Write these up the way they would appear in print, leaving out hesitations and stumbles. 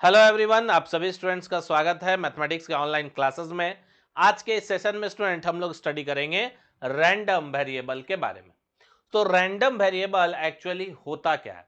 Hello everyone, आप सभी students का स्वागत है मैथमेटिक्स के ऑनलाइन क्लासेस में। आज के इस सेशन में स्टूडेंट हम लोग स्टडी करेंगे रैंडम वेरिएबल के बारे में। तो रैंडम वेरिएबल एक्चुअली होता क्या है?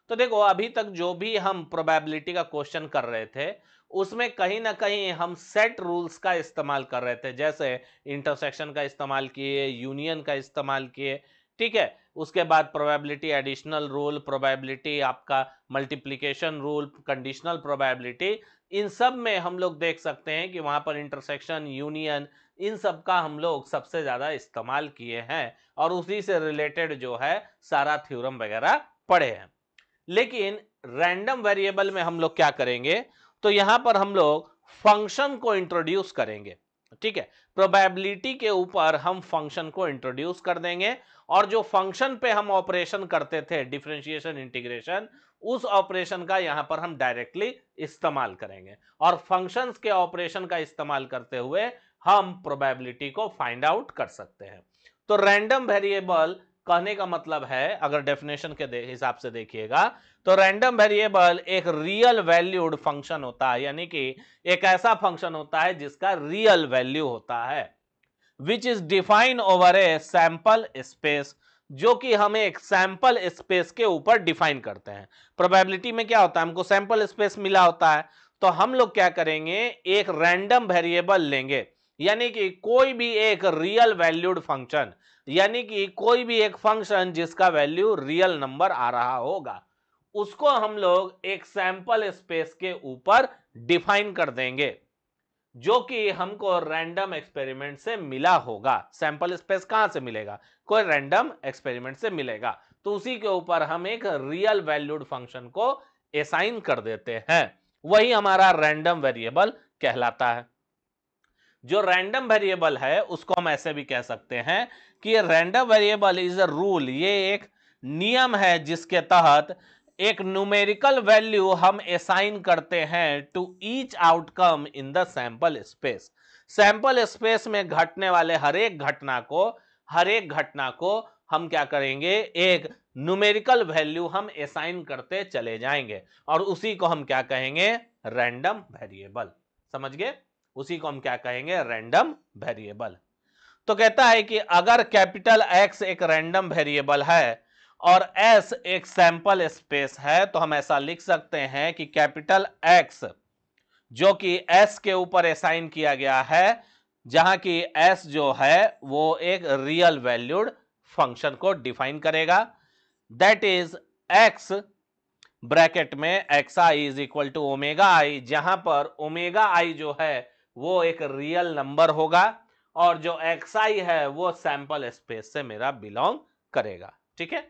तो देखो, अभी तक जो भी हम प्रोबेबिलिटी का क्वेश्चन कर रहे थे उसमें कहीं ना कहीं हम सेट रूल्स का इस्तेमाल कर रहे थे, जैसे इंटरसेक्शन का इस्तेमाल किए, यूनियन का इस्तेमाल किए। ठीक है। उसके बाद प्रोबेबिलिटी एडिशनल रूल, प्रोबेबिलिटी आपका मल्टीप्लिकेशन रूल, कंडीशनल प्रोबेबिलिटी, इन सब में हम लोग देख सकते हैं कि वहां पर इंटरसेक्शन, यूनियन, इन सब का हम लोग सबसे ज्यादा इस्तेमाल किए हैं और उसी से रिलेटेड जो है सारा थ्योरम वगैरह पढ़े हैं। लेकिन रैंडम वेरिएबल में हम लोग क्या करेंगे? तो यहां पर हम लोग फंक्शन को इंट्रोड्यूस करेंगे। ठीक है। प्रोबेबिलिटी के ऊपर हम फंक्शन को इंट्रोड्यूस कर देंगे और जो फंक्शन पे हम ऑपरेशन करते थे, डिफरेंशिएशन, इंटीग्रेशन, उस ऑपरेशन का यहां पर हम डायरेक्टली इस्तेमाल करेंगे और फंक्शंस के ऑपरेशन का इस्तेमाल करते हुए हम प्रोबेबिलिटी को फाइंड आउट कर सकते हैं। तो रैंडम वेरिएबल कहने का मतलब है, अगर डेफिनेशन के हिसाब से देखिएगा, तो रैंडम वेरिएबल एक रियल वैल्यूड फंक्शन होता है, यानी कि एक ऐसा फंक्शन होता है जिसका रियल वैल्यू होता है, which is define over a sample space, जो कि हम एक सैंपल स्पेस के ऊपर डिफाइन करते हैं। प्रोबेबिलिटी में क्या होता है, हमको सैंपल स्पेस मिला होता है, तो हम लोग क्या करेंगे, एक रैंडम वेरिएबल लेंगे, यानी कि कोई भी एक रियल वैल्यूड फंक्शन, यानी कि कोई भी एक फंक्शन जिसका वैल्यू रियल नंबर आ रहा होगा, उसको हम लोग एक सैंपल स्पेस के ऊपर डिफाइन कर देंगे, जो कि हमको रैंडम एक्सपेरिमेंट से मिला होगा। सैंपल स्पेस कहां से मिलेगा? कोई रैंडम एक्सपेरिमेंट से मिलेगा। तो उसी के ऊपर हम एक रियल वैल्यूड फंक्शन को असाइन कर देते हैं, वही हमारा रैंडम वेरिएबल कहलाता है। जो रैंडम वेरिएबल है उसको हम ऐसे भी कह सकते हैं कि random variable is a rule, ये एक नियम है जिसके तहत एक न्यूमेरिकल वैल्यू हम असाइन करते हैं to each outcome in the sample space. Sample space में घटने वाले हर एक घटना को हम क्या करेंगे, एक न्यूमेरिकल वैल्यू हम असाइन करते चले जाएंगे और उसी को हम क्या कहेंगे, रैंडम वेरिएबल। समझ गए? उसी को हम क्या कहेंगे, रैंडम वेरिएबल। तो कहता है कि अगर कैपिटल एक्स एक रैंडम वेरिएबल है और एस एक सैंपल स्पेस है, तो हम ऐसा लिख सकते हैं कि कैपिटल एक्स जो कि एस के ऊपर असाइन किया गया है, जहां की एस जो है वो एक रियल वैल्यूड फंक्शन को डिफाइन करेगा, दैट इज एक्स ब्रैकेट में X I is equal to omega I, जहां पर ओमेगा आई जो है वो एक रियल नंबर होगा और जो एक्स आई है वो सैंपल स्पेस से मेरा बिलोंग करेगा। ठीक है।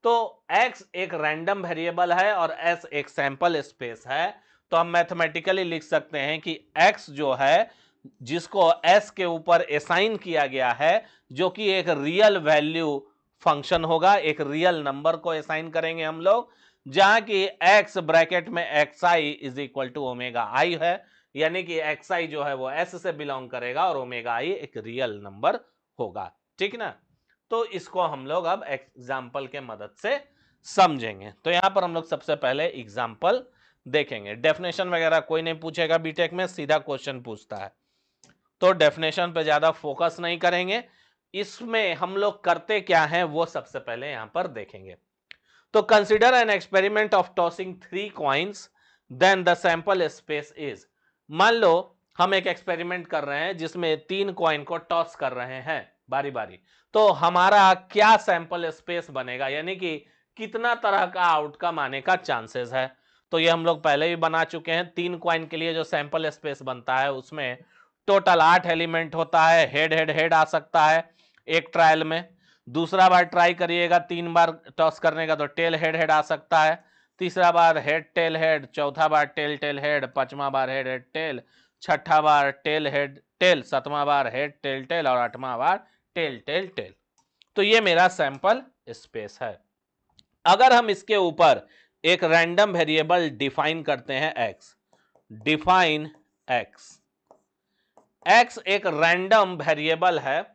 तो x एक रैंडम वेरिएबल है और s एक सैंपल स्पेस है, तो हम मैथमेटिकली लिख सकते हैं कि x जो है जिसको s के ऊपर असाइन किया गया है, जो कि एक रियल वैल्यू फंक्शन होगा, एक रियल नंबर को असाइन करेंगे हम लोग, जहां की x ब्रैकेट में X I is equal to omega I है, यानी कि एक्स आई जो है वो s से बिलोंग करेगा और ओमेगा आई एक रियल नंबर होगा। ठीक ना? तो इसको हम लोग अब एग्जाम्पल के मदद से समझेंगे। तो यहां पर हम लोग सबसे पहले एग्जाम्पल देखेंगे। डेफिनेशन वगैरह कोई नहीं पूछेगा, बीटेक में सीधा क्वेश्चन पूछता है, तो डेफिनेशन पे ज्यादा फोकस नहीं करेंगे। इसमें हम लोग करते क्या हैं वो सबसे पहले यहां पर देखेंगे। तो consider an experiment of tossing 3 coins, then the sample space is. मान लो हम एक एक्सपेरिमेंट कर रहे हैं जिसमें 3 कॉइन को टॉस कर रहे हैं बारी बारी, तो हमारा क्या सैंपल स्पेस बनेगा, यानी कि कितना तरह का आउटकम आने का चांसेस है। तो ये हम लोग पहले भी बना चुके हैं। 3 कॉइन के लिए जो सैंपल स्पेस बनता है उसमें टोटल 8 एलिमेंट होता है। हेड हेड हेड आ सकता है एक ट्रायल में, दूसरा बार ट्राई करिएगा 3 बार टॉस करने का तो टेल हेड हेड आ सकता है, तीसरा बार हेड टेल हेड, चौथा बार टेल टेल हेड, पांचवा बार हेड हेड टेल, छठा बार टेल हेड टेल, सातवां बार हेड टेल टेल और आठवां बार टेल टेल टेल। तो ये मेरा सैंपल स्पेस है। अगर हम इसके ऊपर एक रैंडम वेरिएबल डिफाइन करते हैं एक्स, डिफाइन एक्स, एक्स एक रैंडम वेरिएबल है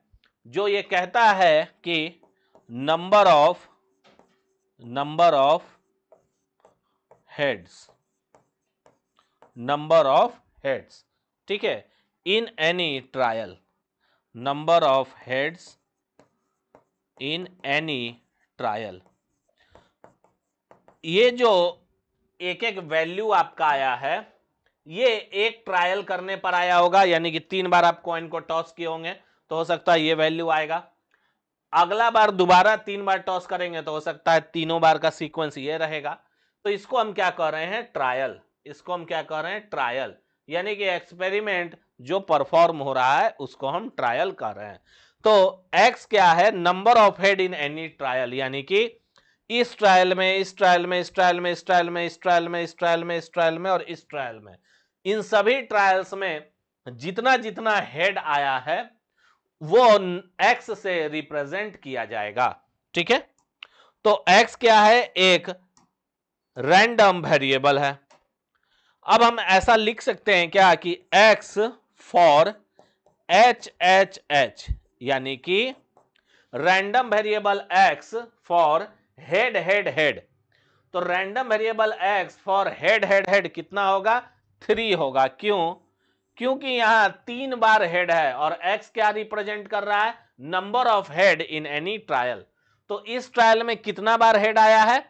जो ये कहता है कि number of heads number of heads, ठीक है, in any trial, number of heads in any trial. ये जो एक एक वैल्यू आपका आया है, ये एक ट्रायल करने पर आया होगा, यानी कि 3 बार आप कॉइन को टॉस किए होंगे तो हो सकता है ये वैल्यू आएगा। अगला बार दोबारा 3 बार टॉस करेंगे तो हो सकता है तीनों बार का सीक्वेंस ये रहेगा। तो इसको हम क्या कह रहे हैं, ट्रायल। इसको हम क्या कह रहे हैं, ट्रायल, यानी कि एक्सपेरिमेंट जो परफॉर्म हो रहा है उसको हम ट्रायल कर रहे हैं। तो एक्स क्या है, number of head in any trial, यानी कि इस ट्रायल में, इस ट्रायल में, इस ट्रायल में, इस ट्रायल में, इस ट्रायल में, इस ट्रायल में, इस ट्रायल में और इस ट्रायल में, इन सभी ट्रायल्स में जितना जितना हेड आया है वो एक्स से रिप्रेजेंट किया जाएगा, ठीक है। तो एक्स क्या है, एक रैंडम वेरिएबल है। अब हम ऐसा लिख सकते हैं क्या कि X for H H H, यानी कि random variable X for head head head. तो random variable X for head head head कितना होगा, 3 होगा। क्यों, क्योंकि यहां 3 बार हेड है और एक्स क्या रिप्रेजेंट कर रहा है, number of head in any trial. तो इस ट्रायल में कितना बार हेड आया है,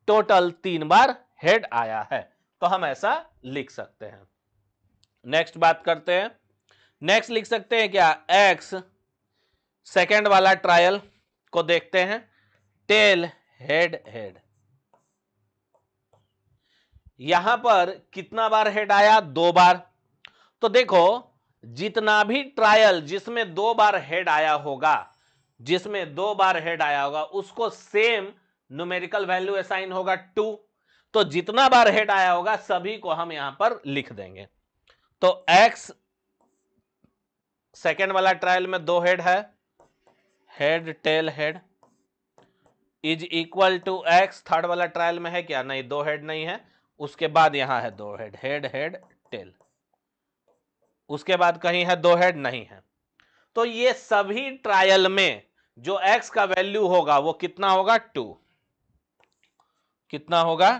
टोटल 3 बार हेड आया है। तो हम ऐसा लिख सकते हैं। नेक्स्ट बात करते हैं, नेक्स्ट लिख सकते हैं क्या, एक्स सेकेंड वाला ट्रायल को देखते हैं, टेल हेड हेड। यहां पर कितना बार हेड आया, 2 बार। तो देखो जितना भी ट्रायल जिसमें 2 बार हेड आया होगा, जिसमें 2 बार हेड आया होगा उसको सेम न्यूमेरिकल वैल्यू असाइन होगा 2। तो जितना बार हेड आया होगा सभी को हम यहां पर लिख देंगे। तो एक्स सेकेंड वाला ट्रायल में 2 हेड है, head tail head, is equal to X third वाला ट्रायल में है क्या, नहीं 2 हेड नहीं है। उसके बाद यहां है 2 हेड, हेड हेड टेल। उसके बाद कहीं है 2 हेड, नहीं है। तो ये सभी ट्रायल में जो x का वैल्यू होगा वो कितना होगा, 2। कितना होगा,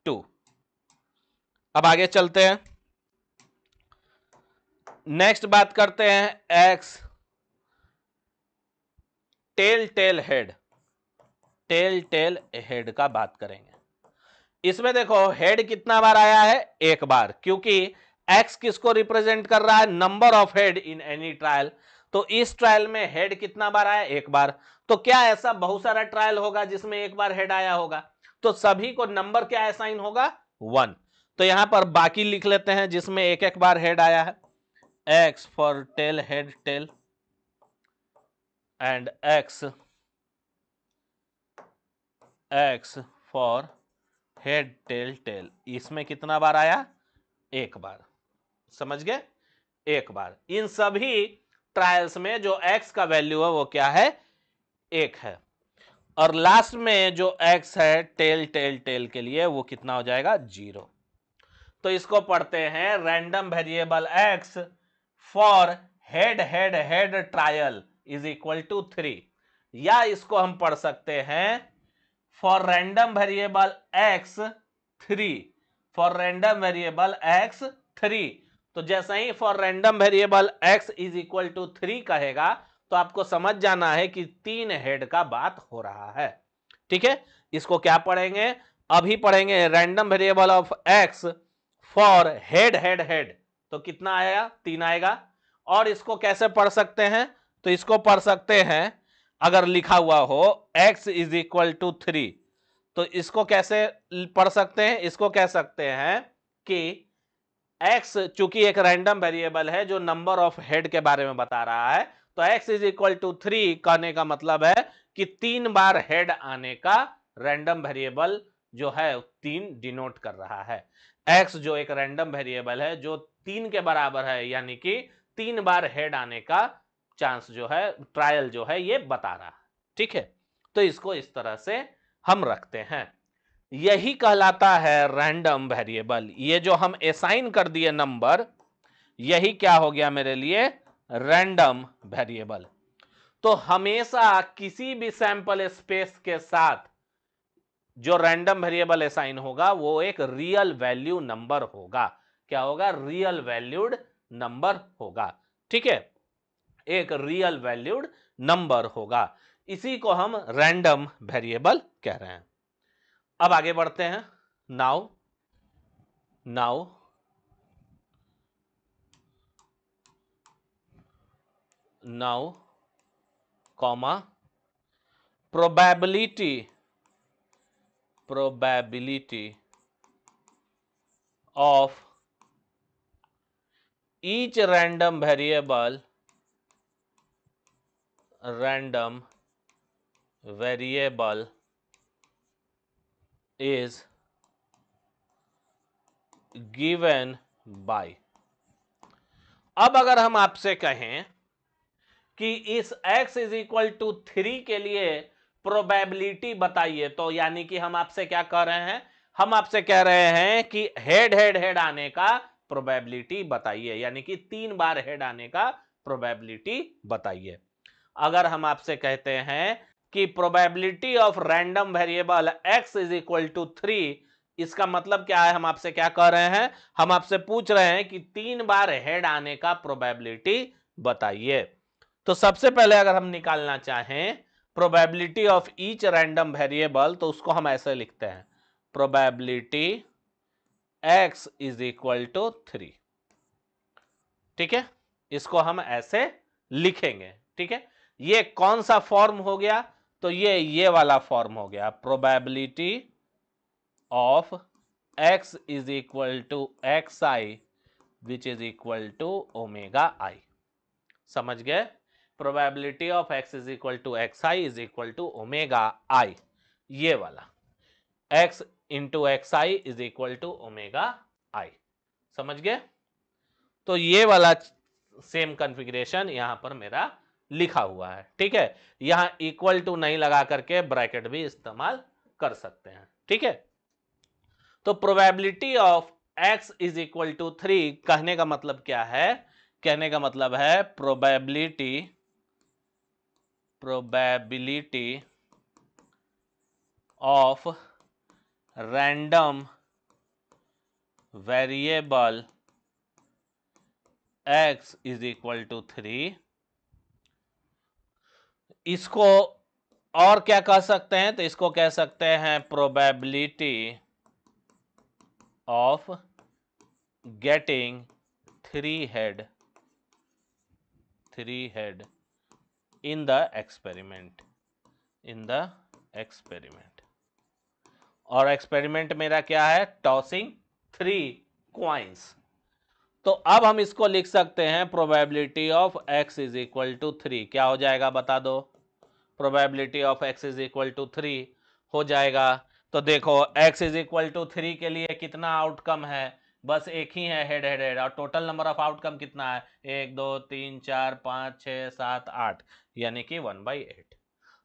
2। अब आगे चलते हैं, नेक्स्ट बात करते हैं x tail tail head, tail tail head का बात करेंगे। इसमें देखो हेड कितना बार आया है, 1 बार, क्योंकि x किसको रिप्रेजेंट कर रहा है, number of head in any trial. तो इस ट्रायल में हेड कितना बार आया, 1 बार। तो क्या ऐसा बहुत सारा ट्रायल होगा जिसमें 1 बार हेड आया होगा, तो सभी को नंबर क्या असाइन होगा, 1। तो यहां पर बाकी लिख लेते हैं जिसमें 1 बार हेड आया है, x for tail head tail and x for head tail tail. इसमें कितना बार आया, 1 बार। समझ गए, 1 बार। इन सभी ट्रायल्स में जो x का वैल्यू है वो क्या है, 1 है। और लास्ट में जो x है टेल टेल टेल के लिए वो कितना हो जाएगा, 0। तो इसको पढ़ते हैं random variable x for head head head trial is equal to 3, या इसको हम पढ़ सकते हैं for random variable x 3, for random variable x 3। तो जैसे ही for random variable x is equal to 3 कहेगा तो आपको समझ जाना है कि 3 हेड का बात हो रहा है, ठीक है। इसको क्या पढ़ेंगे, अभी पढ़ेंगे random variable of x for head head head. तो कितना आएगा, 3 आएगा। और इसको कैसे पढ़ सकते हैं, तो इसको पढ़ सकते हैं अगर लिखा हुआ हो x इज इक्वल टू 3, तो इसको कैसे पढ़ सकते हैं, इसको कह सकते हैं कि x चूंकि एक रैंडम वेरिएबल है जो नंबर ऑफ हेड के बारे में बता रहा है, तो x इज इक्वल टू 3 कहने का मतलब है कि 3 बार हेड आने का रैंडम वेरिएबल जो है 3 डिनोट कर रहा है। x जो एक रैंडम वेरिएबल है जो 3 के बराबर है, यानी कि 3 बार हेड आने का चांस जो है, ट्रायल जो है ये बता रहा है, ठीक है। तो इसको इस तरह से हम रखते हैं, यही कहलाता है रैंडम वेरिएबल। ये जो हम असाइन कर दिए नंबर, यही क्या हो गया मेरे लिए, रैंडम वेरिएबल। तो हमेशा किसी भी सैंपल स्पेस के साथ जो रैंडम वेरिएबल असाइन होगा वो एक रियल वैल्यू नंबर होगा। क्या होगा, रियल वैल्यूड नंबर होगा। ठीक है, एक रियल वैल्यूड नंबर होगा, इसी को हम रैंडम वेरिएबल कह रहे हैं। अब आगे बढ़ते हैं। Now comma probability of each random variable is given by। अब अगर हम आपसे कहें कि इस x इज इक्वल टू 3 के लिए प्रोबेबिलिटी बताइए, तो यानी कि हम आपसे क्या कह रहे हैं, हम आपसे कह रहे हैं कि हेड आने का प्रोबेबिलिटी बताइए, यानी कि 3 बार हेड आने का प्रोबेबिलिटी बताइए। अगर हम आपसे कहते हैं कि probability of random variable x is equal to 3, इसका मतलब क्या है, हम आपसे क्या कह रहे हैं, हम आपसे पूछ रहे हैं कि 3 बार हेड आने का प्रोबेबिलिटी बताइए। तो सबसे पहले अगर हम निकालना चाहें probability of each random variable, तो उसको हम ऐसे लिखते हैं, probability x is equal to 3। ठीक है, इसको हम ऐसे लिखेंगे। ठीक है, ये कौन सा फॉर्म हो गया, तो ये वाला फॉर्म हो गया, probability of x is equal to x I which is equal to omega I. समझ गए, probability of x is equal to x I is equal to omega I, ये वाला x into X I is equal to omega I. समझ गए, तो ये वाला same configuration यहां पर मेरा लिखा हुआ है। ठीक है, यहां इक्वल टू नहीं लगा करके ब्रैकेट भी इस्तेमाल कर सकते हैं। ठीक है, तो probability of x is equal to 3 कहने का मतलब क्या है, कहने का मतलब है probability of random variable x is equal to 3। इसको और क्या कह सकते हैं, तो इसको कह सकते हैं probability of getting 3 head in the experiment, और एक्सपेरिमेंट मेरा क्या है, टॉसिंग 3 क्वाइंस। तो अब हम इसको लिख सकते हैं probability of x is equal to 3। क्या हो जाएगा बता दो, probability of x is equal to 3 हो जाएगा। तो देखो x इज इक्वल टू 3 के लिए कितना आउटकम है, बस एक ही है, हेड, और टोटल नंबर ऑफ आउटकम कितना है, 1 2 3 4 5 6 7 8, यानी कि 1/8।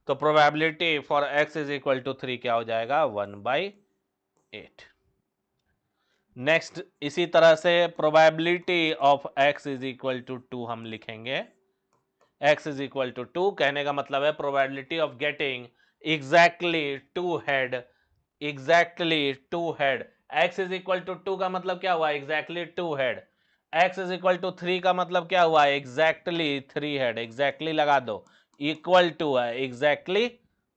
तो probability for x is equal to 3 क्या हो जाएगा, 1/8। नेक्स्ट इसी तरह से probability of x is equal to 2 हम लिखेंगे। x इज इक्वल टू 2 कहने का मतलब है probability of getting exactly 2 head, x is equal to 2 का मतलब क्या हुआ, exactly 2 head. x is equal to 3 का मतलब क्या हुआ, एग्जैक्टली 3 हेड, एग्जैक्टली लगा दो, इक्वल टू है एग्जैक्टली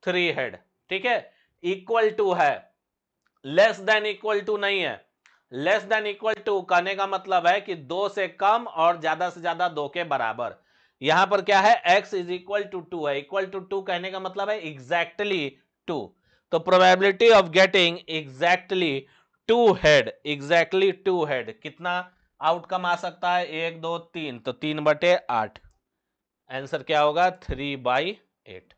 3 हेड। ठीक है, इक्वल टू है, लेस देन इक्वल टू नहीं है। लेस देन इक्वल टू कहने का मतलब है कि 2 से कम और ज्यादा से ज्यादा 2 के बराबर। यहां पर क्या है, x इज इक्वल टू 2 है, इक्वल टू 2 कहने का मतलब है एग्जैक्टली 2। तो probability of getting exactly 2 head, कितना आउटकम आ सकता है, 1 2 3, तो 3/8। आंसर क्या होगा, 3/8।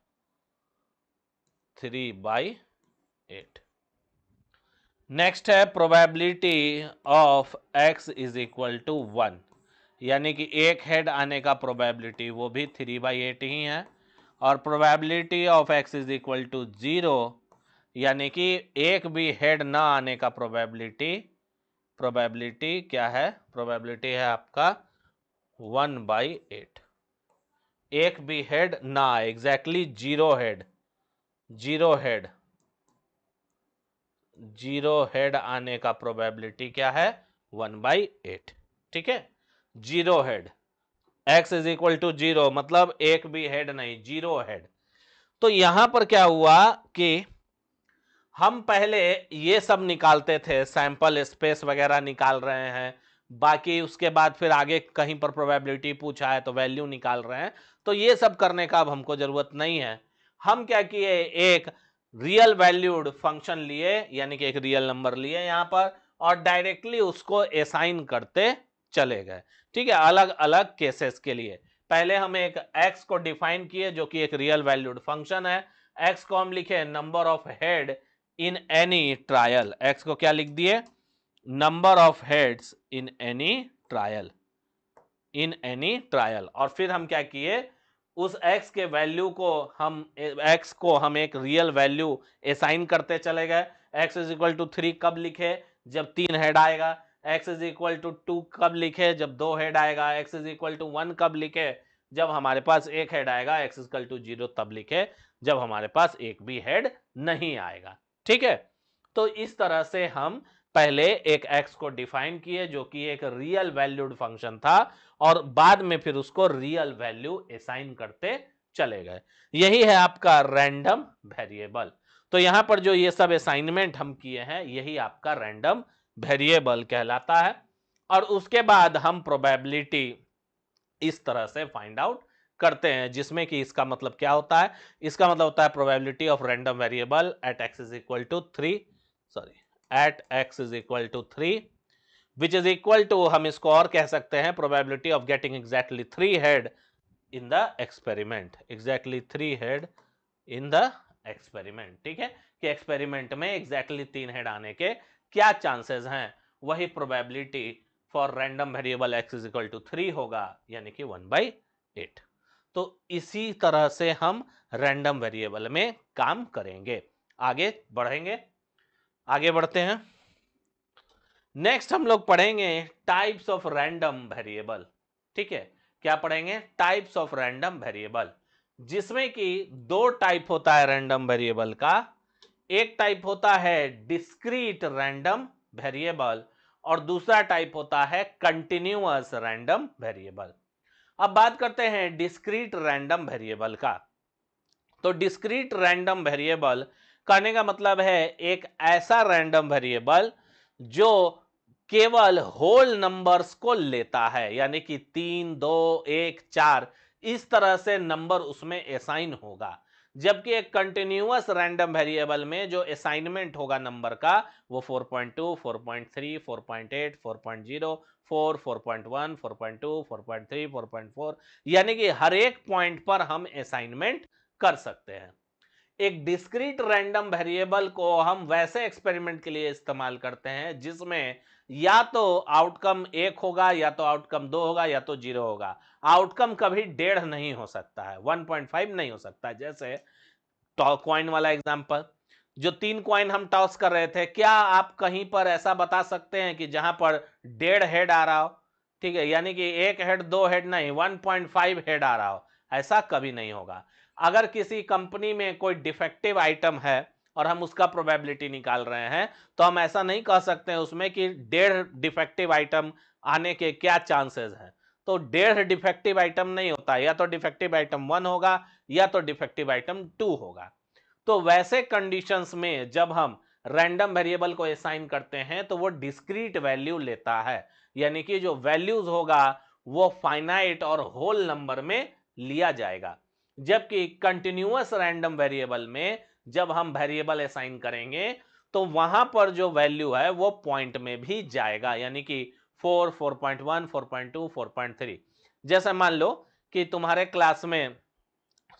नेक्स्ट है probability of x is equal to 1, यानी कि एक हेड आने का प्रोबेबिलिटी वो भी 3/8 ही है, और probability of x is equal to 0, यानी कि एक भी हेड ना आने का प्रोबेबिलिटी क्या है, प्रोबेबिलिटी है आपका 1/8। एक भी हेड ना आए, एग्जैक्टली 0 हेड आने का प्रोबेबिलिटी क्या है, 1/8। ठीक है, zero head, x is equal to zero, मतलब एक भी हेड नहीं, जीरो हेड। तो यहां पर क्या हुआ कि हम पहले ये सब निकालते थे, सैंपल स्पेस वगैरह निकाल रहे हैं, बाकी उसके बाद फिर आगे कहीं पर प्रोबेबिलिटी पूछा है तो वैल्यू निकाल रहे हैं। तो ये सब करने का अब हमको जरूरत नहीं है। हम क्या किए, एक रियल वैल्यूड फंक्शन लिए, यानी कि एक रियल नंबर लिए यहां पर, और डायरेक्टली उसको असाइन करते चले गए। ठीक है, अलग अलग केसेस के लिए। पहले हम एक x को डिफाइन किए जो कि एक रियल वैल्यूड फंक्शन है। x को हम लिखे number of head in any trial, x को क्या लिख दिए, number of heads in any trial, in any trial. और फिर हम क्या किए, उस x के वैल्यू को हम x को हम एक रियल वैल्यू असाइन करते चले गए। x इज इक्वल टू 3 कब लिखे, जब 3 हेड आएगा। x इज इक्वल टू 2 कब लिखे, जब 2 हेड आएगा। x इज इक्वल टू 1 कब लिखे, जब हमारे पास एक हेड आएगा। x इज इक्वल टू 0 तब लिखे जब हमारे पास एक भी हेड नहीं आएगा। ठीक है, तो इस तरह से हम पहले एक x को डिफाइन किए जो कि एक रियल वैल्यूड फंक्शन था, और बाद में फिर उसको रियल वैल्यू असाइन करते चले गए। यही है आपका रैंडम वेरिएबल। तो यहां पर जो ये सब असाइनमेंट हम किए हैं, यही आपका रैंडम वेरिएबल कहलाता है। और उसके बाद हम प्रोबेबिलिटी इस तरह से फाइंड आउट करते हैं, जिसमें कि इसका मतलब क्या होता है, इसका मतलब होता है probability of random variable at x is equal to 3, sorry, at x is equal to 3, which is equal to, हम इसको और कह सकते हैं, probability of getting exactly 3 head in the experiment, exactly 3 head in the experiment. ठीक है, कि experiment में एग्जैक्टली 3 हेड आने के क्या चांसेस हैं, वही probability for random variable x is equal to 3 होगा, यानी कि 1/8। तो इसी तरह से हम रैंडम वेरिएबल में काम करेंगे। आगे बढ़ेंगे, आगे बढ़ते हैं। नेक्स्ट हम लोग पढ़ेंगे टाइप्स ऑफ रैंडम वेरिएबल। ठीक है, क्या पढ़ेंगे, टाइप्स ऑफ रैंडम वेरिएबल, जिसमें कि दो टाइप होता है रैंडम वेरिएबल का। एक टाइप होता है डिस्क्रीट रैंडम वेरिएबल, और दूसरा टाइप होता है कंटिन्यूअस रैंडम वेरिएबल। अब बात करते हैं डिस्क्रीट रैंडम वेरिएबल का। तो डिस्क्रीट रैंडम वेरिएबल कहने का मतलब है एक ऐसा रैंडम वेरिएबल जो केवल होल नंबर्स को लेता है, यानी कि 3, 2, 1, 4 इस तरह से नंबर उसमें असाइन होगा। जबकि एक कंटिन्यूअस रैंडम वेरिएबल में जो असाइनमेंट होगा नंबर का, वो 4.2, 4.3, 4.8, 4.0, 4, 4.1, 4.2, 4.3, 4.4, यानी कि हर एक पॉइंट पर हम असाइनमेंट कर सकते हैं। एक डिस्क्रीट रैंडम वेरिएबल को हम वैसे एक्सपेरिमेंट के लिए इस्तेमाल करते हैं जिसमें या तो आउटकम 1 होगा, या तो आउटकम 2 होगा, या तो 0 होगा। आउटकम कभी 1.5 नहीं हो सकता है, 1.5 नहीं हो सकता है। जैसे कॉइन वाला एग्जांपल, जो 3 कॉइन हम टॉस कर रहे थे, क्या आप कहीं पर ऐसा बता सकते हैं कि जहां पर 1.5 हेड आ रहा हो? ठीक है, यानी कि 1 हेड 2 हेड नहीं, 1.5 हेड आ रहा हो, ऐसा कभी नहीं होगा। अगर किसी कंपनी में कोई डिफेक्टिव आइटम है और हम उसका प्रोबेबिलिटी निकाल रहे हैं, तो हम ऐसा नहीं कह सकते हैं उसमें कि 1.5 डिफेक्टिव आइटम आने के क्या चांसेस हैं। तो 1.5 डिफेक्टिव आइटम नहीं होता, या तो डिफेक्टिव आइटम 1 होगा, या तो डिफेक्टिव आइटम 2 होगा। तो वैसे कंडीशंस में जब हम रैंडम वेरिएबल को असाइन करते हैं तो वो डिस्क्रीट वैल्यू लेता है, यानी कि जो वैल्यूज होगा वो फाइनाइट और होल नंबर में लिया जाएगा। जबकि कंटिन्यूअस रैंडम वेरिएबल में जब हम वेरिएबल असाइन करेंगे तो वहां पर जो वैल्यू है वो पॉइंट में भी जाएगा, यानी कि 4, 4.1, 4.2, 4.3। जैसे मान लो कि तुम्हारे क्लास में,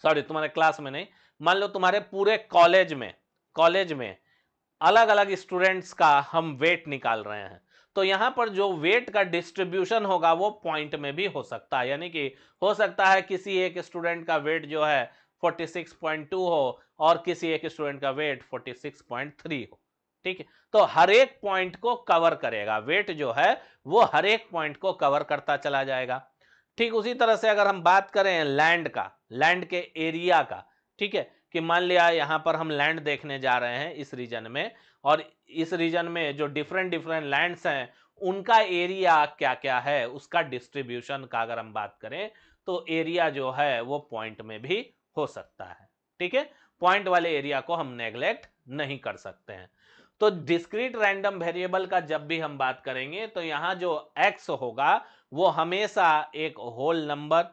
सॉरी तुम्हारे क्लास में नहीं, मान लो तुम्हारे पूरे कॉलेज में अलग अलग स्टूडेंट्स का हम वेट निकाल रहे हैं। तो यहां पर जो वेट का डिस्ट्रीब्यूशन होगा वो पॉइंट में भी हो सकता है, यानी कि हो सकता है किसी एक स्टूडेंट का वेट जो है 46.2 हो और किसी एक स्टूडेंट का वेट 46.3 हो। ठीक है, तो हर एक पॉइंट को कवर करेगा, वेट जो है वो हर एक पॉइंट को कवर करता चला जाएगा। ठीक उसी तरह से अगर हम बात करें लैंड का, लैंड के एरिया का, ठीक है, कि मान लिया यहां पर हम लैंड देखने जा रहे हैं इस रीजन में, और इस रीजन में जो डिफरेंट डिफरेंट लैंड्स हैं उनका एरिया क्या क्या है, उसका डिस्ट्रीब्यूशन का अगर हम बात करें तो एरिया जो है वो पॉइंट में भी हो सकता है। ठीक है, पॉइंट वाले एरिया को हम नेग्लेक्ट नहीं कर सकते हैं। तो डिस्क्रीट रैंडम वेरिएबल का जब भी हम बात करेंगे तो यहां जो x होगा वो हमेशा एक होल नंबर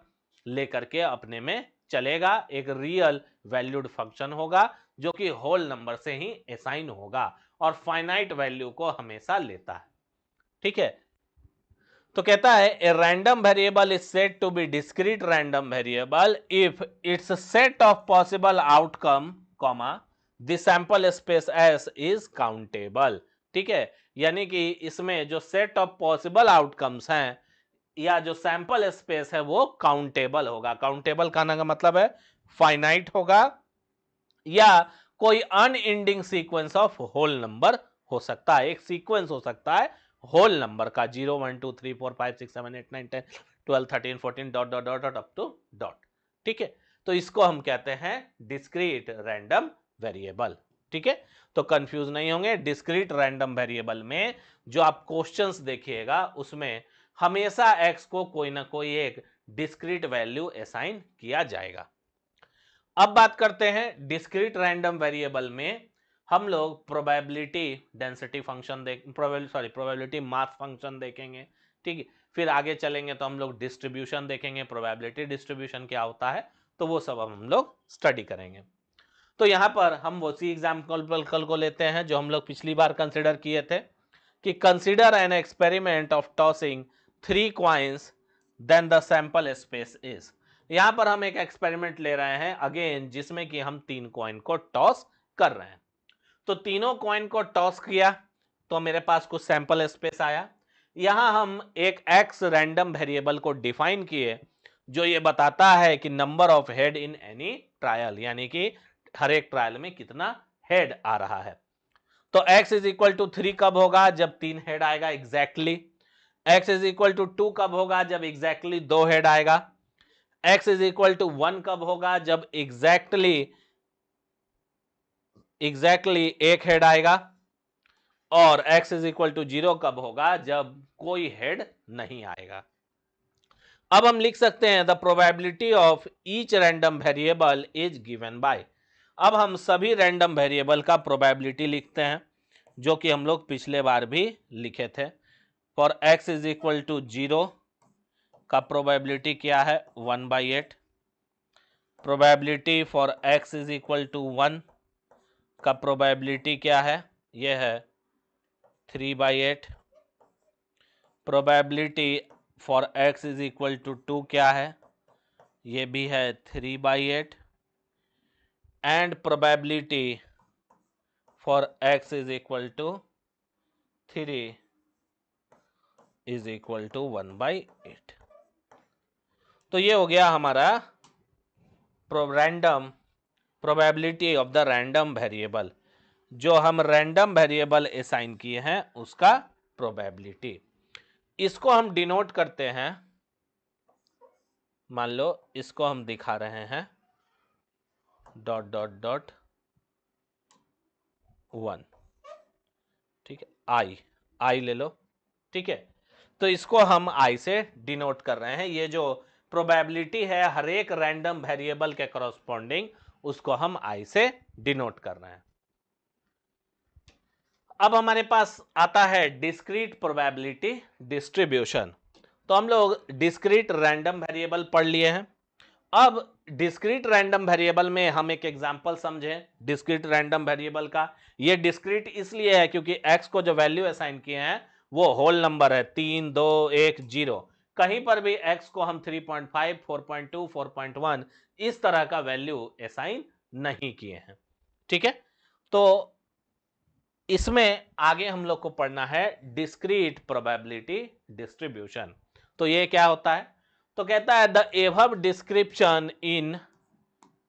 लेकर के अपने में चलेगा, एक रियल वैल्यूड फंक्शन होगा जो कि होल नंबर से ही असाइन होगा और फाइनाइट वैल्यू को हमेशा लेता है। ठीक है, तो कहता है a random variable is said to be discrete random variable if it's set of possible outcome comma the sample space S is countable. ठीक है, यानी कि इसमें जो सेट ऑफ पॉसिबल आउटकम्स हैं या जो सैंपल स्पेस है वो काउंटेबल होगा। काउंटेबल कहने का मतलब है फाइनाइट होगा या कोई unending sequence of whole number हो सकता है, एक सीक्वेंस हो सकता है होल नंबर का 0 1 2 3 4 5 6 7 8 9 10 12 13 14 dot dot dot up to dot. ठीक है, तो इसको हम कहते हैं डिस्क्रीट रैंडम वेरिएबल। ठीक है, तो कंफ्यूज नहीं होंगे, डिस्क्रीट रैंडम वेरिएबल में जो आप क्वेश्चंस देखिएगा उसमें हमेशा x को कोई ना कोई एक डिस्क्रीट वैल्यू असाइन किया जाएगा। अब बात करते हैं डिस्क्रीट रैंडम वेरिएबल में हम लोग probability density function probability mass function देखेंगे। ठीक है, फिर आगे चलेंगे तो हम लोग डिस्ट्रीब्यूशन देखेंगे, प्रोबेबिलिटी डिस्ट्रीब्यूशन क्या होता है, तो वो सब हम लोग स्टडी करेंगे। तो यहां पर हम उसी एग्जाम्पल को लेते हैं जो हम लोग पिछली बार कंसिडर किए थे कि consider an experiment of tossing 3 coins then the sample space is. यहां पर हम एक एक्सपेरिमेंट ले रहे हैं अगेन जिसमें कि हम 3 कॉइन को टॉस कर रहे हैं। तो तीनों कॉइन को टॉस किया तो मेरे पास कुछ सैंपल स्पेस आया। यहां हम एक एक्स रैंडम वेरिएबल को डिफाइन किए जो ये बताता है कि number of head in any trial, यानी कि हर एक ट्रायल में कितना हेड आ रहा है। तो x इज इक्वल टू 3 कब होगा, जब 3 हेड आएगा exactly. x is equal to 2 कब होगा, जब एग्जैक्टली 2 हेड आएगा। x इज इक्वल टू 1 कब होगा, जब एग्जैक्टली 1 हेड आएगा। और x इज इक्वल टू 0 कब होगा, जब कोई हेड नहीं आएगा। अब हम लिख सकते हैं the probability of each random variable is given by. अब हम सभी रैंडम वेरिएबल का प्रोबेबिलिटी लिखते हैं जो कि हम लोग पिछले बार भी लिखे थे। For x is equal to 0 का प्रोबेबिलिटी क्या है, 1/8। Probability for x is equal to 1 का प्रोबेबिलिटी क्या है, यह है 3/8। Probability for x is equal to 2 क्या है, ये भी है 3/8। And probability for x is equal to 3 is equal to 1/8। तो ये हो गया हमारा random probability of the random variable, जो हम रैंडम वेरिएबल असाइन किए हैं उसका प्रोबेबिलिटी। इसको हम डिनोट करते हैं, मान लो इसको हम दिखा रहे हैं डॉट डॉट डॉट 1। ठीक है, आई ले लो। ठीक है, तो इसको हम आई से डिनोट कर रहे हैं। ये जो प्रोबेबिलिटी है हर एक रैंडम वेरिएबल के करस्पॉन्डिंग, उसको हम आई से डिनोट कर रहे हैं। अब हमारे पास आता है डिस्क्रीट प्रोबेबिलिटी डिस्ट्रीब्यूशन। तो हम लोग डिस्क्रीट रैंडम वेरिएबल पढ़ लिए हैं। अब डिस्क्रीट रैंडम वेरिएबल में हम एक एग्जांपल समझें डिस्क्रीट रैंडम वेरिएबल का। ये डिस्क्रीट इसलिए है क्योंकि x को जो वैल्यू असाइन किए हैं वो होल नंबर है, 3 2 1 0। कहीं पर भी x को हम 3.5 4.2 4.1 इस तरह का वैल्यू असाइन नहीं किए हैं। ठीक है, तो इसमें आगे हम लोग को पढ़ना है डिस्क्रीट प्रोबेबिलिटी डिस्ट्रीब्यूशन। तो ये क्या होता है, तो कहता है the above description in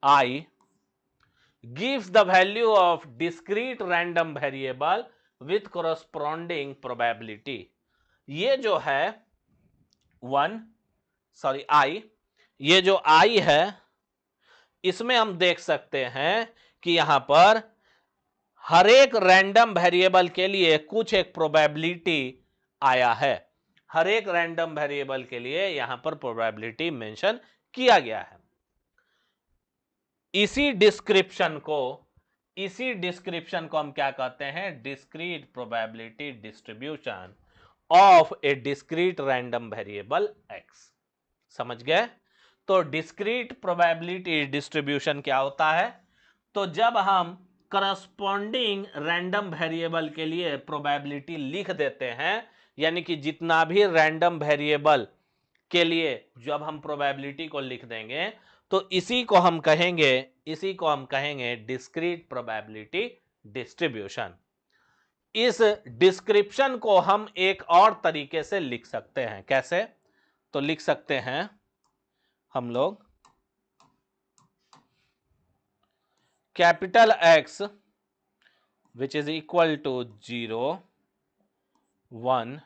I gives the value of discrete random variable with corresponding probability. ये जो है आई, ये जो आई है इसमें हम देख सकते हैं कि यहां पर हर एक रैंडम वेरिएबल के लिए कुछ एक प्रोबेबिलिटी आया है। हर एक रैंडम वेरिएबल के लिए यहां पर प्रोबेबिलिटी मेंशन किया गया है। इसी डिस्क्रिप्शन को हम क्या कहते हैं? Discrete probability distribution of A discrete random variable x. समझ गए? तो डिस्क्रीट प्रोबेबिलिटी डिस्ट्रीब्यूशन क्या होता है? तो जब हम करस्पॉन्डिंग रैंडम वेरिएबल के लिए प्रोबेबिलिटी लिख देते हैं, यानी कि जितना भी रैंडम वेरिएबल के लिए जब हम प्रोबेबिलिटी को लिख देंगे तो इसी को हम कहेंगे डिस्क्रीट प्रोबेबिलिटी डिस्ट्रीब्यूशन। इस डिस्क्रिप्शन को हम एक और तरीके से लिख सकते हैं। कैसे? तो लिख सकते हैं हम लोग capital X which is equal to 0 1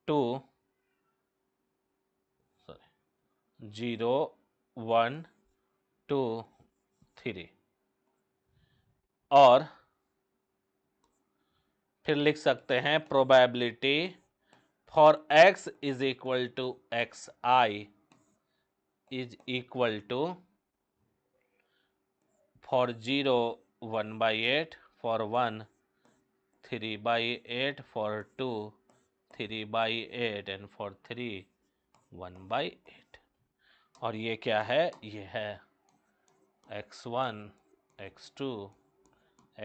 2 0 1 2 3 और फिर लिख सकते हैं probability for x is equal to x I is equal to for 0 1/8, for 1 3/8, for 2 3/8 and for 3 1/8। और ये क्या है? ये है x1 x2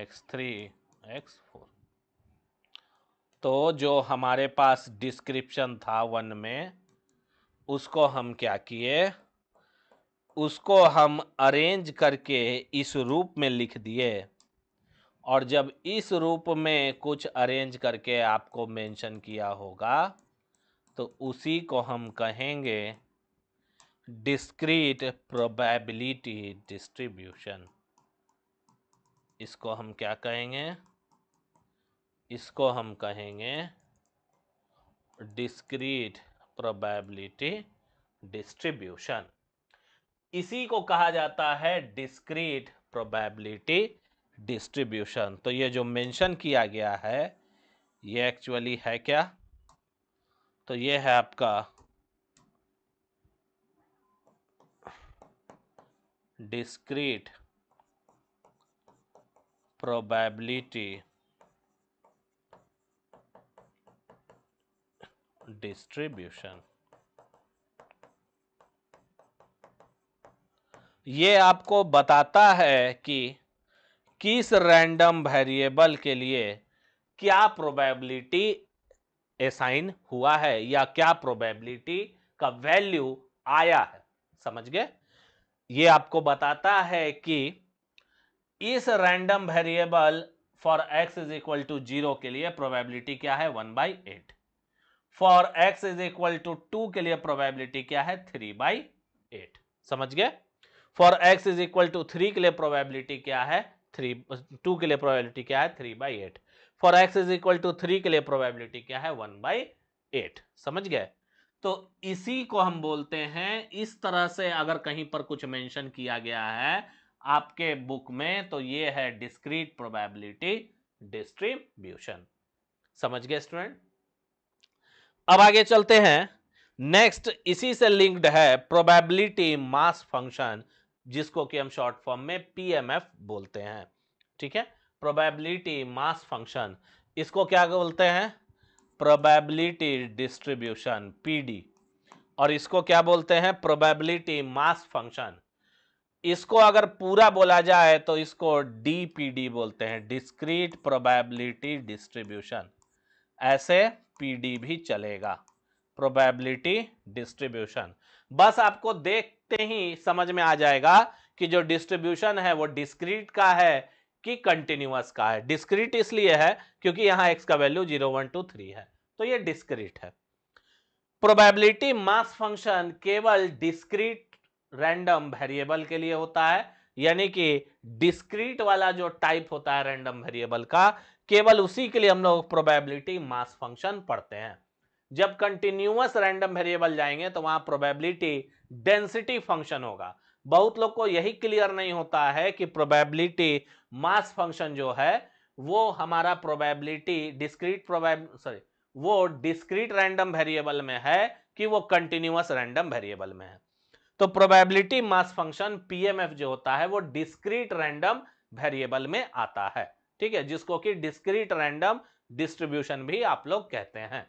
x3 x4। तो जो हमारे पास डिस्क्रिप्शन था 1 में, उसको हम क्या किए? उसको हम अरेंज करके इस रूप में लिख दिए। और जब इस रूप में कुछ अरेंज करके आपको मेंशन किया होगा तो उसी को हम कहेंगे डिस्क्रीट प्रोबेबिलिटी डिस्ट्रीब्यूशन। इसको हम क्या कहेंगे? इसको हम कहेंगे डिस्क्रीट प्रोबेबिलिटी डिस्ट्रीब्यूशन। इसी को कहा जाता है डिस्क्रीट प्रोबेबिलिटी डिस्ट्रीब्यूशन। तो ये जो मेंशन किया गया है ये एक्चुअली है क्या? तो ये है आपका डिस्क्रीट प्रोबेबिलिटी डिस्ट्रीब्यूशन। ये आपको बताता है कि किस रैंडम वेरिएबल के लिए क्या प्रोबेबिलिटी असाइन हुआ है या क्या प्रोबेबिलिटी का वैल्यू आया है। समझ गए? ये आपको बताता है कि इस random variable for x is equal to 0 के लिए प्रोबेबिलिटी क्या है? 1/8। For x is equal to 2 के लिए प्रोबेबिलिटी क्या है? 3/8। समझ गए? For x is equal to 3 के लिए प्रोबेबिलिटी क्या है? 2 के लिए प्रोबेबिलिटी क्या है? 3/8। For x is equal to 3 के लिए प्रोबेबिलिटी क्या है? 1/8। समझ गए? तो इसी को हम बोलते हैं, इस तरह से अगर कहीं पर कुछ मेंशन किया गया है आपके बुक में तो ये है डिस्क्रीट प्रोबेबिलिटी डिस्ट्रीब्यूशन। समझ गए स्टूडेंट? अब आगे चलते हैं। नेक्स्ट इसी से लिंक्ड है प्रोबेबिलिटी मास फंक्शन, जिसको कि हम शॉर्ट फॉर्म में पीएमएफ बोलते हैं। ठीक है? प्रोबेबिलिटी मास फंक्शन, इसको क्या बोलते हैं? Probability distribution, PD. और इसको क्या बोलते हैं? Probability mass function. इसको अगर पूरा बोला जाए तो इसको डीपीडी बोलते हैं, डिस्क्रीट प्रोबेबिलिटी डिस्ट्रीब्यूशन। ऐसे पीडी भी चलेगा, प्रोबेबिलिटी डिस्ट्रीब्यूशन। बस आपको देखते ही समझ में आ जाएगा कि जो डिस्ट्रीब्यूशन है वो डिस्क्रीट का है कि कंटिन्यूअस का है। डिस्क्रीट इसलिए है क्योंकि यहां x का वैल्यू 0 1 2 3 है, तो ये डिस्क्रीट है। प्रोबेबिलिटी मास फंक्शन केवल डिस्क्रीट रैंडम वेरिएबल के लिए होता है, यानी कि डिस्क्रीट वाला जो टाइप होता है रैंडम वेरिएबल का, केवल उसी के लिए हम लोग प्रोबेबिलिटी मास फंक्शन पढ़ते हैं। जब कंटिन्यूअस रैंडम वेरिएबल जाएंगे तो वहां प्रोबेबिलिटी डेंसिटी फंक्शन होगा। बहुत लोग को यही क्लियर नहीं होता है कि प्रोबेबिलिटी मास फंक्शन जो है वो हमारा प्रोबेबिलिटी डिस्क्रीट वो डिस्क्रीट रैंडम वेरिएबल में है कि वो कंटिन्यूअस रैंडम वेरिएबल में है। तो प्रोबेबिलिटी मास फंक्शन पीएमएफ जो होता है वो डिस्क्रीट रैंडम वेरिएबल में आता है, ठीक है, जिसको कि डिस्क्रीट रैंडम डिस्ट्रीब्यूशन भी आप लोग कहते हैं,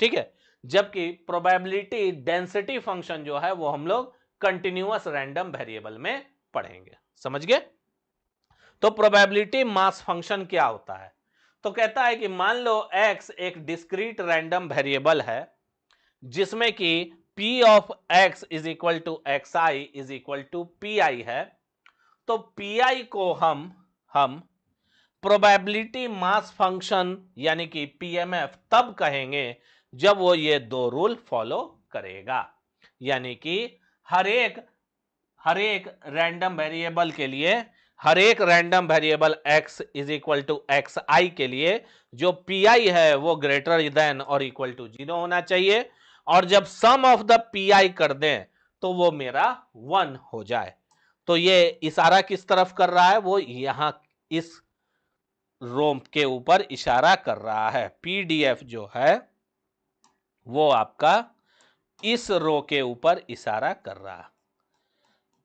ठीक है। जबकि प्रोबेबिलिटी डेंसिटी फंक्शन जो है वो हम लोग कंटिन्यूअस रैंडम वेरिएबल में पढ़ेंगे, समझ गए। तो प्रोबेबिलिटी मास फंक्शन क्या होता है, तो कहता है कि मान लो x एक डिस्क्रीट रैंडम वेरिएबल है जिसमें कि p of x is equal to x I is equal to p आई है। तो pi को हम प्रोबेबिलिटी मास फंक्शन यानी कि पीएमएफ तब कहेंगे जब वो ये दो रूल फॉलो करेगा, यानी कि हर एक रैंडम वेरिएबल के लिए, हर एक random variable x is equal to x I के लिए जो पी आई है वो ग्रेटर देन और इक्वल टू 0 होना चाहिए, और जब sum of the P I कर दें तो वो मेरा 1 हो जाए। तो ये इशारा किस तरफ कर रहा है, वो यहां इस रो के ऊपर इशारा कर रहा है। पीडीएफ जो है वो आपका इस रो के ऊपर इशारा कर रहा है,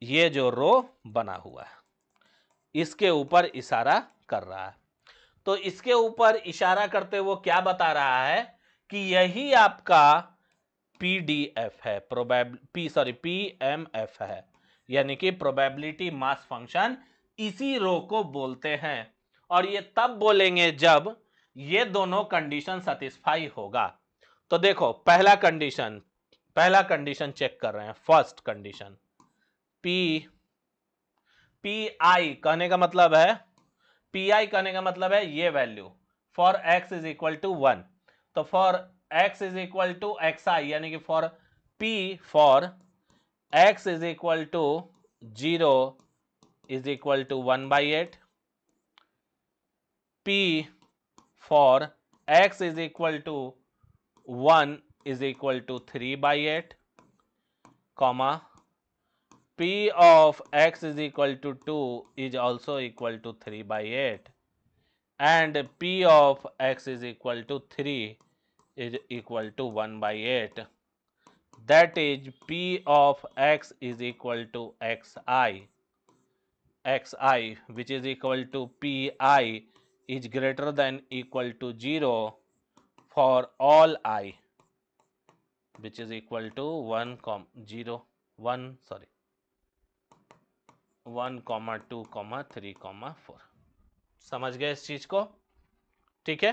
ये जो रो बना हुआ है इसके ऊपर इशारा कर रहा है। तो इसके ऊपर इशारा करते वो क्या बता रहा है कि यही आपका पीडीएफ है, पीएमएफ है, यानी कि प्रोबेबिलिटी मास फंक्शन इसी रो को बोलते हैं। और ये तब बोलेंगे जब ये दोनों कंडीशन सेटिस्फाई होगा। तो देखो पहला कंडीशन चेक कर रहे हैं। फर्स्ट कंडीशन पी आई कहने का मतलब है, पी आई कहने का मतलब है ये value for X is equal to 1। तो for X is equal to x I यानी कि for X is equal to 0 is equal to 1/8, p for x is equal to 1 is equal to 3/8, comma p of x is equal to 2 is also equal to 3/8 and p of x is equal to 3 is equal to 1/8, that is p of x is equal to xi which is equal to pi is greater than equal to 0 for all i which is equal to 1, 0, 1 sorry 1, 2, 3, 4। समझ गए इस चीज को, ठीक है।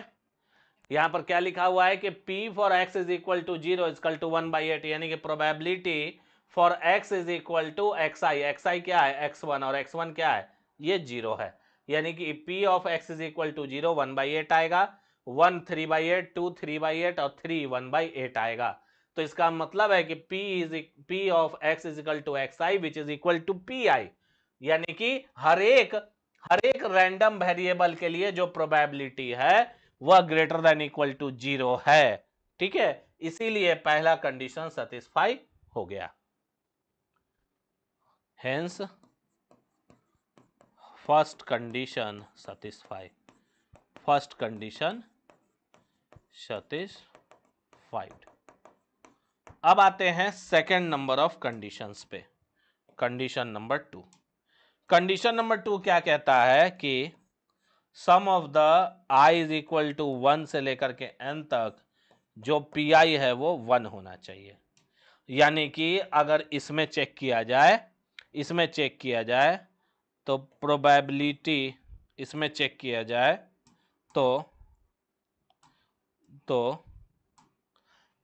यहां पर क्या लिखा हुआ है कि p for x is equal to 0 is equal to 1/8, यानी कि probability for x is equal to xi क्या है x1 और x1 क्या है ये 0 है, यानी कि p of x is equal to 0 1/8 आएगा, 1 3/8, 2 3/8 और 3 1/8 आएगा। तो इसका मतलब है कि p of x is equal to xi which is equal to pi, यानी कि हर एक रैंडम वेरिएबल के लिए जो प्रोबेबिलिटी है वह ग्रेटर देन इक्वल टू 0 है, ठीक है। इसीलिए पहला कंडीशन सेटिस्फाई हो गया। Hence first condition satisfy, first condition satisfied. अब आते हैं सेकेंड नंबर ऑफ कंडीशंस पे, कंडीशन नंबर 2। कंडीशन नंबर 2 क्या कहता है कि sum of the i is equal to 1 से लेकर के n तक जो pi है वो 1 होना चाहिए, यानी कि अगर इसमें चेक किया जाए तो प्रोबेबिलिटी इसमें चेक किया जाए तो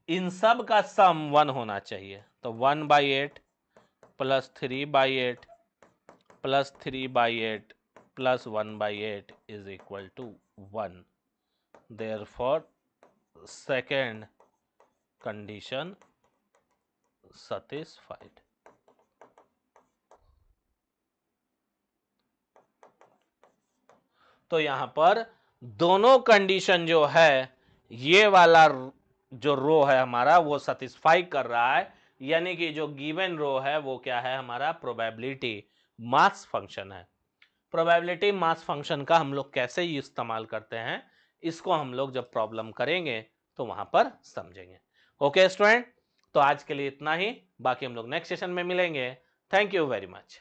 इन सब का सम 1 होना चाहिए। तो 1/8 plus 3/8 plus 3/8 plus 1/8 is equal to 1. Therefore, second condition satisfied. तो यहां पर दोनों कंडीशन जो है ये वाला जो रो है हमारा वो सेटिस्फाई कर रहा है, यानी कि जो गिवन रो है वो क्या है हमारा प्रोबेबिलिटी मास फंक्शन है। प्रोबेबिलिटी मास फंक्शन का हम लोग कैसे इस्तेमाल करते हैं इसको हम लोग जब प्रॉब्लम करेंगे तो वहां पर समझेंगे। ओके स्टूडेंट, तो आज के लिए इतना ही, बाकी हम लोग नेक्स्ट सेशन में मिलेंगे। Thank you very much.